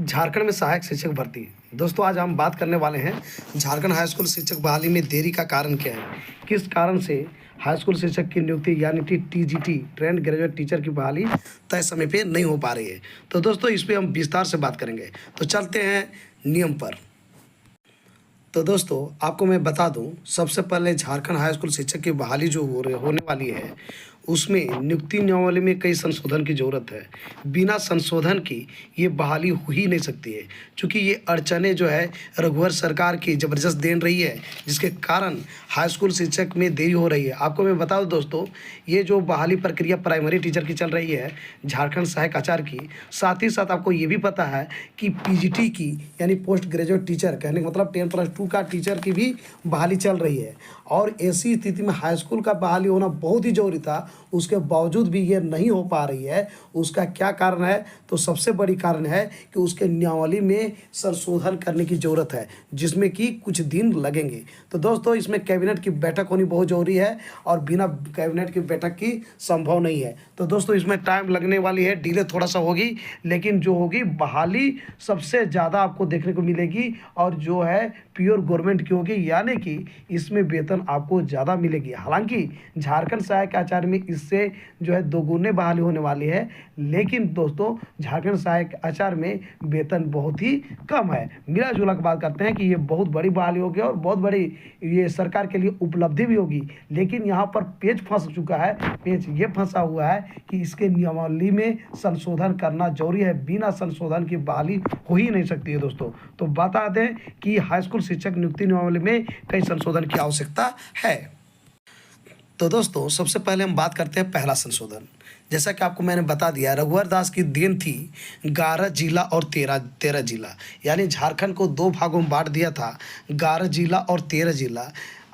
झारखंड में सहायक शिक्षक भर्ती। दोस्तों आज हम बात करने वाले हैं झारखंड हाई स्कूल शिक्षक बहाली में देरी का कारण क्या है, किस कारण से हाई स्कूल शिक्षक की नियुक्ति यानी कि टीजीटी ट्रेंड ग्रेजुएट टीचर की बहाली तय समय पे नहीं हो पा रही है। तो दोस्तों इस पर हम विस्तार से बात करेंगे। तो चलते हैं नियम पर। तो दोस्तों आपको मैं बता दूं, सबसे पहले झारखंड हाई स्कूल शिक्षक की बहाली जो होने वाली है उसमें नियुक्ति नियमावली में कई संशोधन की ज़रूरत है। बिना संशोधन की ये बहाली हो ही नहीं सकती है, क्योंकि ये अड़चनें जो है रघुवर सरकार की ज़बरदस्त देन रही है, जिसके कारण हाई स्कूल शिक्षक में देरी हो रही है। आपको मैं बता दूं दोस्तों, ये जो बहाली प्रक्रिया प्राइमरी टीचर की चल रही है झारखंड सहायक आचार्य की, साथ ही साथ आपको ये भी पता है कि पीजीटी की यानी पोस्ट ग्रेजुएट टीचर, कहने का मतलब 10+2 का टीचर की भी बहाली चल रही है। और ऐसी स्थिति में हाई स्कूल का बहाली होना बहुत ही जरूरी था, उसके बावजूद भी ये नहीं हो पा रही है। उसका क्या कारण है? तो सबसे बड़ी कारण है कि उसके नियमावली में संशोधन करने की ज़रूरत है, जिसमें कि कुछ दिन लगेंगे। तो दोस्तों इसमें कैबिनेट की बैठक होनी बहुत ज़रूरी है और बिना कैबिनेट की बैठक की संभव नहीं है। तो दोस्तों इसमें टाइम लगने वाली है, डिले थोड़ा सा होगी, लेकिन जो होगी बहाली सबसे ज़्यादा आपको देखने को मिलेगी और जो है प्योर गवर्नमेंट की होगी, यानी कि इसमें वेतन आपको ज़्यादा मिलेगी। हालांकि झारखंड सहायक आचार्य में इससे जो है दोगुने बहाली होने वाली है, लेकिन दोस्तों झारखंड सहायक आचार्य में वेतन बहुत ही कम है। मिला जुला के बात करते हैं कि ये बहुत बड़ी बहाली होगी और बहुत बड़ी ये सरकार के लिए उपलब्धि भी होगी। लेकिन यहाँ पर पेच फंस चुका है। पेच ये फंसा हुआ है कि इसके नियमावली में संशोधन करना जरूरी है। बिना संशोधन की बहाली हो ही नहीं सकती है दोस्तों। तो बता दें कि हाई स्कूल शिक्षक नियुक्ति नियमावली में कई संशोधन की आवश्यकता है। तो दोस्तों सबसे पहले हम बात करते हैं पहला संशोधन। जैसा कि आपको मैंने बता दिया, रघुवर दास की देन थी 11 जिला और 13 जिला, यानी झारखंड को 2 भागों में बांट दिया था, 11 जिला और 13 जिला।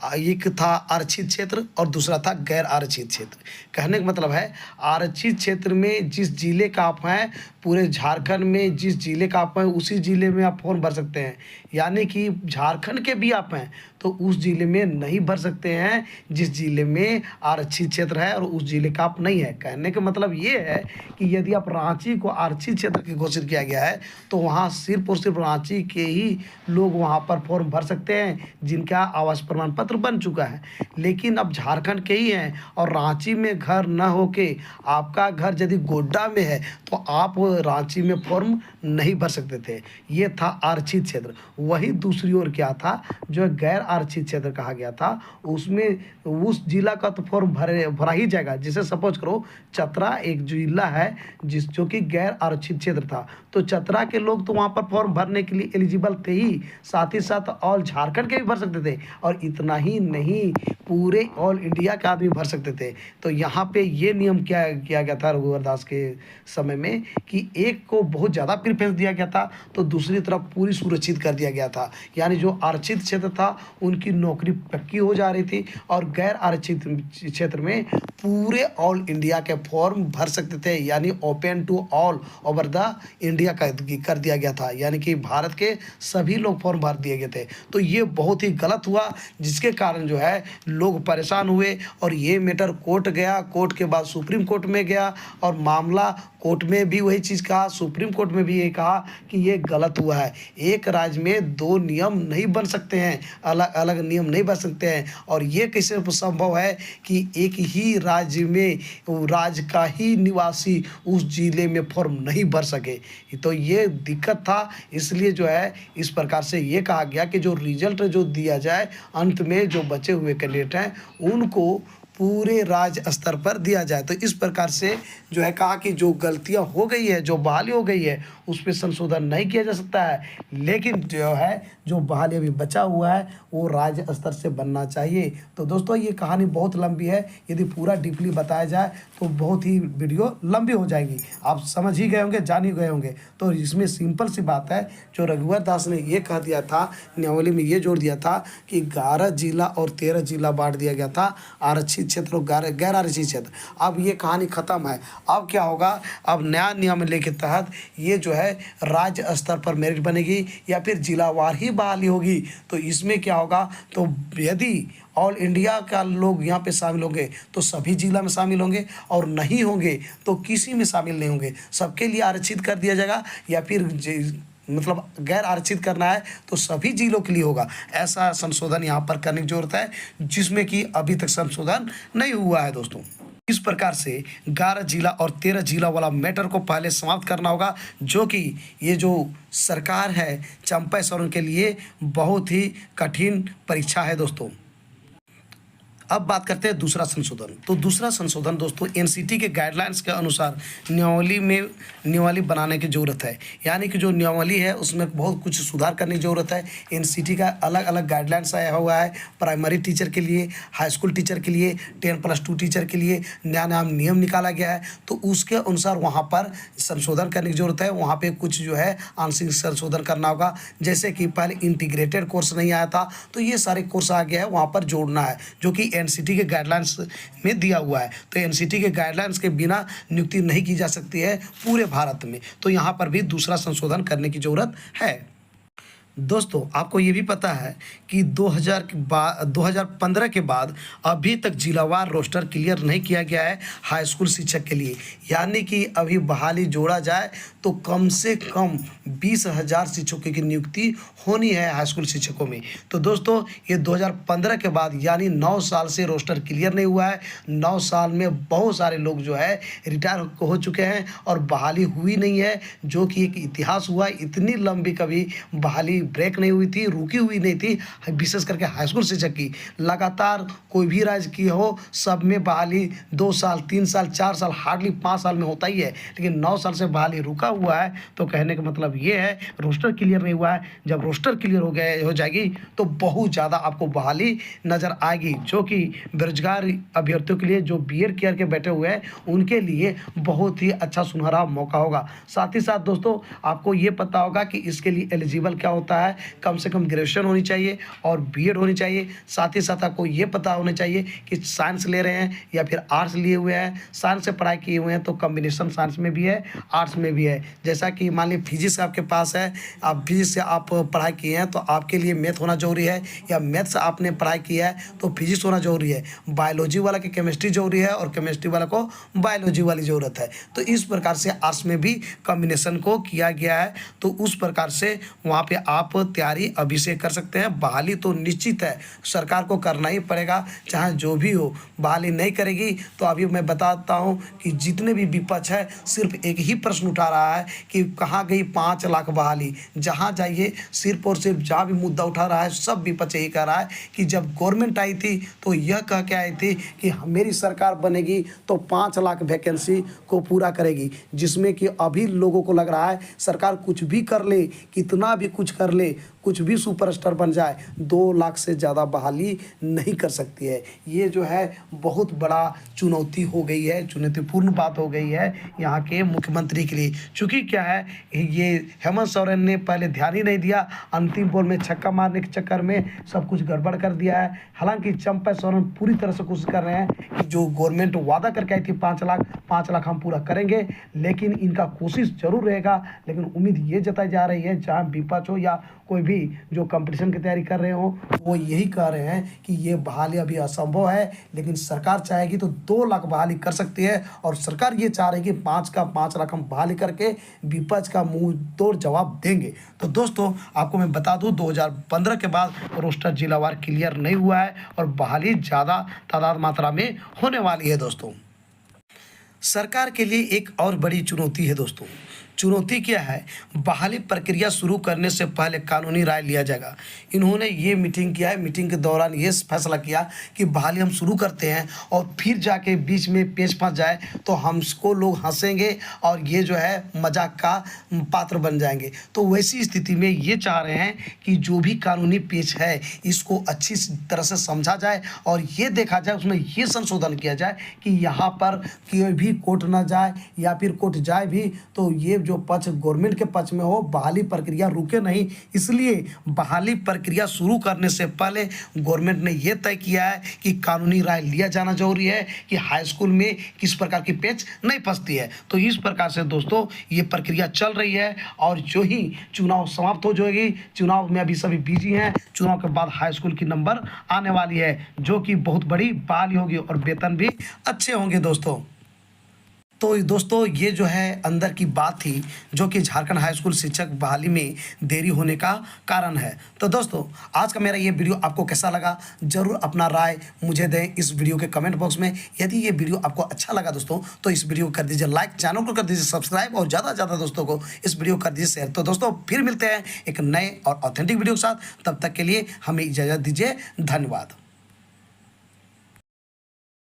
एक था आरक्षित क्षेत्र और दूसरा था गैर आरक्षित क्षेत्र। कहने का मतलब है आरक्षित क्षेत्र में जिस जिले का आप हैं, पूरे झारखंड में जिस जिले का आप हैं उसी जिले में आप फॉर्म भर सकते हैं। यानी कि झारखंड के भी आप हैं तो उस जिले में नहीं भर सकते हैं जिस जिले में आरक्षित क्षेत्र है और उस जिले का आप नहीं है। कहने का मतलब ये है कि यदि आप रांची को आरक्षित क्षेत्र की घोषित किया गया है तो वहाँ सिर्फ और सिर्फ रांची के ही लोग वहाँ पर फॉर्म भर सकते हैं जिनका आवास प्रमाण पत्र बन चुका है। लेकिन अब झारखंड के ही हैं और रांची में घर न होके आपका घर यदि गोड्डा में है तो आप रांची में फॉर्म नहीं भर सकते थे। ये था आरक्षित क्षेत्र। वही दूसरी ओर क्या था, जो गैर आरक्षित क्षेत्र कहा गया था, उसमें उस जिला का तो फॉर्म भरा ही जाएगा। जैसे सपोज करो चतरा एक जिला है जो कि गैर आरक्षित क्षेत्र था, तो चतरा के लोग तो वहाँ पर फॉर्म भरने के लिए एलिजिबल थे ही, साथ ही साथ ऑल झारखंड के भी भर सकते थे। और इतना ही नहीं, पूरे ऑल इंडिया का आदमी भर सकते थे। तो यहाँ पे ये नियम क्या किया गया था रघुवर दास के समय में कि एक को बहुत ज़्यादा प्रेफरेंस दिया गया था तो दूसरी तरफ पूरी सुरक्षित कर दिया गया था। यानी जो आरक्षित क्षेत्र था उनकी नौकरी पक्की हो जा रही थी और गैर आरक्षित क्षेत्र में पूरे ऑल इंडिया के फॉर्म भर सकते थे, यानी open to all over the India कर दिया गया था। यानी कि भारत के सभी लोग फॉर्म भर दिए गए थे। तो ये बहुत ही गलत हुआ, जिसके कारण जो है लोग परेशान हुए और ये मैटर कोर्ट गया। कोर्ट के बाद सुप्रीम कोर्ट में गया और मामला कोर्ट में भी वही चीज़ कहा, सुप्रीम कोर्ट में भी ये कहा कि ये गलत हुआ है। एक राज्य में 2 नियम नहीं बन सकते हैं, अलग अलग नियम नहीं बन सकते हैं। और ये कैसे संभव है कि एक ही राज्य में राज्य का ही निवासी उस जिले में फॉर्म नहीं भर सके? तो ये दिक्कत था। इसलिए जो है इस प्रकार से ये कहा गया कि जो रिजल्ट जो दिया जाए अंत में जो बचे हुए कैंडिडेट हैं उनको पूरे राज्य स्तर पर दिया जाए। तो इस प्रकार से जो है कहा कि जो गलतियां हो गई है, जो बहाली हो गई है, उस पर संशोधन नहीं किया जा सकता है। लेकिन जो है जो बहाली अभी बचा हुआ है वो राज्य स्तर से बनना चाहिए। तो दोस्तों ये कहानी बहुत लंबी है, यदि पूरा डीपली बताया जाए तो बहुत ही वीडियो लंबी हो जाएगी। आप समझ ही गए होंगे, जान ही गए होंगे। तो इसमें सिंपल सी बात है, जो रघुवर दास ने ये कह दिया था, नियमावली में ये जोड़ दिया था कि 11 जिला और 13 जिला बांट दिया गया था, आरक्षित क्षेत्र और गैर आरक्षित क्षेत्र। अब ये कहानी खत्म है। अब क्या होगा, अब नया नियमावली के तहत ये जो है राज्य स्तर पर मेरिट बनेगी या फिर जिलावार ही बहाली होगी। तो इसमें क्या होगा, तो यदि ऑल इंडिया का लोग यहाँ पे शामिल होंगे तो सभी जिला में शामिल होंगे और नहीं होंगे तो किसी में शामिल नहीं होंगे। सबके लिए आरक्षित कर दिया जाएगा या फिर मतलब गैर आरक्षित करना है तो सभी जिलों के लिए होगा। ऐसा संशोधन यहाँ पर करने की ज़रूरत है, जिसमें कि अभी तक संशोधन नहीं हुआ है दोस्तों। इस प्रकार से 11 जिला और 13 जिला वाला मैटर को पहले समाप्त करना होगा, जो कि ये जो सरकार है चंपा सोरेन के लिए बहुत ही कठिन परीक्षा है दोस्तों। अब बात करते हैं दूसरा संशोधन। तो दूसरा संशोधन दोस्तों एनसीटी के गाइडलाइंस के अनुसार नियमावली बनाने की ज़रूरत है। यानी कि जो नियमावली है उसमें बहुत कुछ सुधार करने की ज़रूरत है। एनसीटी का अलग अलग गाइडलाइंस आया हुआ है, प्राइमरी टीचर के लिए, हाई स्कूल टीचर के लिए, 10+2 टीचर के लिए नया नया नियम निकाला गया है। तो उसके अनुसार वहाँ पर संशोधन करने की ज़रूरत है। वहाँ पर कुछ जो है आंशिक संशोधन करना होगा। जैसे कि पहले इंटीग्रेटेड कोर्स नहीं आया था, तो ये सारे कोर्स आ गया है, वहाँ पर जोड़ना है, जो कि एनसीटी के गाइडलाइंस में दिया हुआ है। तो एनसीटी के गाइडलाइंस के बिना नियुक्ति नहीं की जा सकती है पूरे भारत में। तो यहाँ पर भी दूसरा संशोधन करने की ज़रूरत है। दोस्तों आपको ये भी पता है कि 2015 के बाद अभी तक जिलावार रोस्टर क्लियर नहीं किया गया है हाई स्कूल शिक्षक के लिए। यानी कि अभी बहाली जोड़ा जाए तो कम से कम 20,000 शिक्षकों की नियुक्ति होनी है हाई स्कूल शिक्षकों में। तो दोस्तों ये 2015 के बाद यानी 9 साल से रोस्टर क्लियर नहीं हुआ है। 9 साल में बहुत सारे लोग जो है रिटायर हो चुके हैं और बहाली हुई नहीं है, जो कि एक इतिहास हुआ। इतनी लंबी कभी बहाली ब्रेक नहीं हुई थी, रुकी हुई नहीं थी। विशेष करके हाई स्कूल शिक्षक की लगातार कोई भी राज्य की हो, सब में बहाली 2 साल 3 साल 4 साल हार्डली 5 साल में होता ही है। लेकिन 9 साल से बहाली रुका हुआ है। तो कहने का मतलब ये है रोस्टर क्लियर नहीं हुआ है। जब रोस्टर क्लियर हो जाएगी तो बहुत ज़्यादा आपको बहाली नज़र आएगी, जो कि बेरोजगार अभ्यर्थियों के लिए, जो बीएड किया के बैठे हुए हैं, उनके लिए बहुत ही अच्छा सुनहरा मौका होगा। साथ ही साथ दोस्तों आपको ये पता होगा कि इसके लिए एलिजिबल क्या होता है। कम से कम ग्रेजुएशन होनी चाहिए और बीएड होनी चाहिए। साथ ही साथ आपको ये पता होना चाहिए कि साइंस ले रहे हैं या फिर आर्ट्स लिए हुए हैं। साइंस से पढ़ाई किए हुए हैं तो कॉम्बिनेशन साइंस में भी है, आर्ट्स में भी है। जैसा कि मान लीजिए फिजिक्स आपके पास है, आप फिजिक्स से आप पढ़ाई किए हैं तो आपके लिए मैथ होना जरूरी है, या मैथ से आपने पढ़ाई किया है तो फिजिक्स होना जरूरी है। बायोलॉजी वाला की केमिस्ट्री जरूरी है और केमिस्ट्री वाला को बायोलॉजी वाली ज़रूरत है। तो इस प्रकार से आर्ट्स में भी कॉम्बिनेशन को किया गया है। तो उस प्रकार से वहाँ पे आप तैयारी अभी से कर सकते हैं। बहाली तो निश्चित है, सरकार को करना ही पड़ेगा, चाहे जो भी हो। बहाली नहीं करेगी तो अभी मैं बताता हूँ कि जितने भी विपक्ष है सिर्फ एक ही प्रश्न उठा रहा है कि कहाँ गई 5 लाख बहाली। जहाँ जाइए सिर्फ और सिर्फ जहाँ भी मुद्दा उठा रहा है सब विपक्ष यही कह रहा है कि जब गवर्नमेंट आई थी तो यह कह के आई थी कि मेरी सरकार बनेगी तो 5 लाख वैकेंसी को पूरा करेगी, जिसमें कि अभी लोगों को लग रहा है सरकार कुछ भी कर ले, कितना भी कुछ कर ले, कुछ भी सुपरस्टार बन जाए, 2 लाख से ज़्यादा बहाली नहीं कर सकती है। ये जो है बहुत बड़ा चुनौती हो गई है, चुनौतीपूर्ण बात हो गई है यहाँ के मुख्यमंत्री के लिए। चूँकि क्या है ये हेमंत सोरेन ने पहले ध्यान ही नहीं दिया, अंतिम बॉल में छक्का मारने के चक्कर में सब कुछ गड़बड़ कर दिया है। हालांकि चंपा सोरेन पूरी तरह से कोशिश कर रहे हैं कि जो गवर्नमेंट वादा करके आई थी 5 लाख हम पूरा करेंगे, लेकिन इनका कोशिश जरूर रहेगा। लेकिन उम्मीद ये जताई जा रही है, जहाँ विपक्ष हो या कोई भी जो कंपटीशन की तैयारी कर रहे हो, वो यही कह रहे हैं कि ये बहाली अभी असंभव है। लेकिन सरकार चाहेगी तो 2 लाख बहाली कर सकती है, और सरकार ये चाह रही है कि 5 लाख हम बहाली करके विपक्ष का मुंह तोड़ जवाब देंगे। तो दोस्तों आपको मैं बता दूं 2015 के बाद रोस्टर जिलावार क्लियर नहीं हुआ है और बहाली ज़्यादा तादाद मात्रा में होने वाली है। दोस्तों सरकार के लिए एक और बड़ी चुनौती है। दोस्तों चुनौती क्या है? बहाली प्रक्रिया शुरू करने से पहले कानूनी राय लिया जाएगा। इन्होंने ये मीटिंग किया है, मीटिंग के दौरान ये फैसला किया कि बहाली हम शुरू करते हैं और फिर जाके बीच में पेच फंस जाए तो हमको लोग हंसेंगे और ये जो है मजाक का पात्र बन जाएंगे। तो वैसी स्थिति में ये चाह रहे हैं कि जो भी कानूनी पेच है इसको अच्छी तरह से समझा जाए और ये देखा जाए, उसमें ये संशोधन किया जाए कि यहाँ पर कोई भी कोर्ट ना जाए, या फिर कोर्ट जाए भी तो ये जो पक्ष गवर्नमेंट के पक्ष में हो, बहाली प्रक्रिया रुके नहीं। इसलिए बहाली प्रक्रिया शुरू करने से पहले गवर्नमेंट ने यह तय किया है कि कानूनी राय लिया जाना जरूरी है कि हाई स्कूल में किस प्रकार की पेच नहीं फंसती है। तो इस प्रकार से दोस्तों ये प्रक्रिया चल रही है और जो ही चुनाव समाप्त हो जाएगी, चुनाव में अभी सभी बिजी हैं, चुनाव के बाद हाई स्कूल की नंबर आने वाली है, जो कि बहुत बड़ी बहाली होगी और वेतन भी अच्छे होंगे। दोस्तों तो दोस्तों ये जो है अंदर की बात थी जो कि झारखंड हाई स्कूल शिक्षक बहाली में देरी होने का कारण है। तो दोस्तों आज का मेरा ये वीडियो आपको कैसा लगा ज़रूर अपना राय मुझे दें इस वीडियो के कमेंट बॉक्स में। यदि ये वीडियो आपको अच्छा लगा दोस्तों तो इस वीडियो को कर दीजिए लाइक, चैनल को कर दीजिए सब्सक्राइब और ज़्यादा से ज़्यादा दोस्तों को इस वीडियो को कर दीजिए शेयर। तो दोस्तों फिर मिलते हैं एक नए और ऑथेंटिक वीडियो के साथ, तब तक के लिए हमें इजाज़त दीजिए। धन्यवाद।